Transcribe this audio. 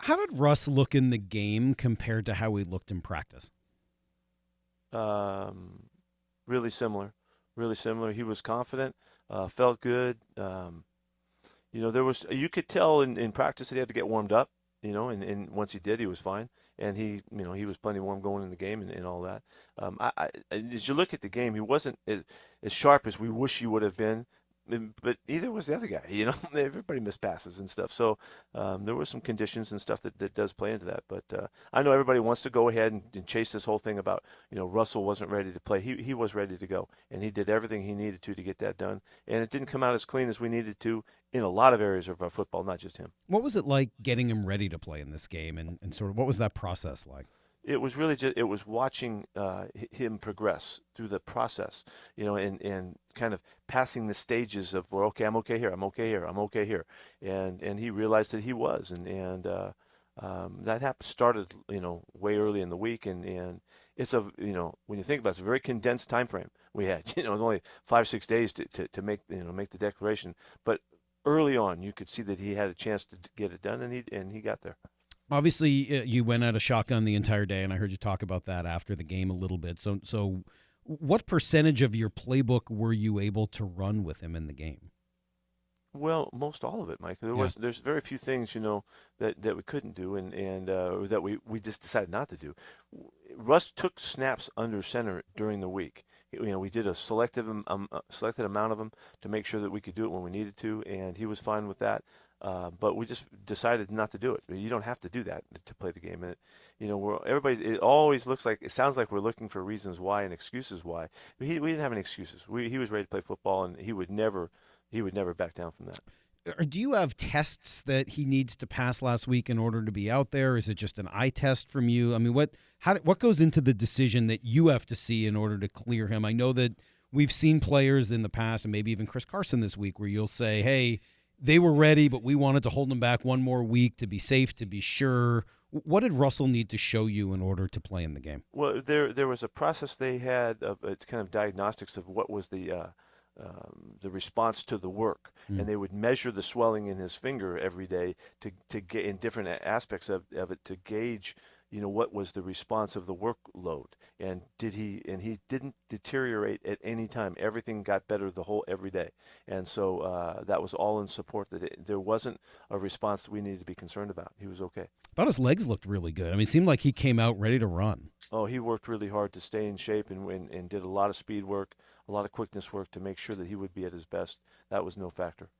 How did Russ look in the game compared to how he looked in practice? Really similar, really similar. He was confident, felt good. There was you could tell in practice that he had to get warmed up. And once he did, he was fine, and he was plenty warm going in the game and all that. As you look at the game, he wasn't as sharp as we wish he would have been. But neither was the other guy. Everybody missed passes and stuff. So there were some conditions and stuff that does play into that. But I know everybody wants to go ahead and chase this whole thing about, Russell wasn't ready to play. He was ready to go, and he did everything he needed to get that done. And it didn't come out as clean as we needed to in a lot of areas of our football, not just him. What was it like getting him ready to play in this game, and sort of what was that process like? It was really just watching him progress through the process, and kind of passing the stages of, well, okay, I'm okay here, I'm okay here, I'm okay here, and he realized that he was, that started way early in the week, and it's when you think about it, it's a very condensed time frame we had. It was only 5-6 days to make make the declaration, but early on you could see that he had a chance to get it done, and he got there. Obviously, you went out of shotgun the entire day, and I heard you talk about that after the game a little bit. So what percentage of your playbook were you able to run with him in the game? Well, most all of it, Mike. There's very few things that we couldn't do, and or that we just decided not to do. Russ took snaps under center during the week. We did a selected amount of them to make sure that we could do it when we needed to, and he was fine with that. But we just decided not to do it. You don't have to do that to play the game. And it always sounds like we're looking for reasons why and excuses why. We didn't have any excuses. He was ready to play football, and he would never back down from that. Or do you have tests that he needs to pass last week in order to be out there? Is it just an eye test from you? I mean, what goes into the decision that you have to see in order to clear him? I know that we've seen players in the past, and maybe even Chris Carson this week, where you'll say, hey, they were ready, but we wanted to hold them back one more week to be safe, to be sure. What did Russell need to show you in order to play in the game? Well, there was a process they had of kind of diagnostics of what was the response to the work, and they would measure the swelling in his finger every day to get in different aspects of it to gauge what was the response of the workload, and he didn't deteriorate at any time. Everything got better every day, and so that was all in support that there wasn't a response that we needed to be concerned about. He was okay. I thought his legs looked really good. I mean, it seemed like he came out ready to run. Oh, he worked really hard to stay in shape and did a lot of speed work, a lot of quickness work to make sure that he would be at his best. That was no factor.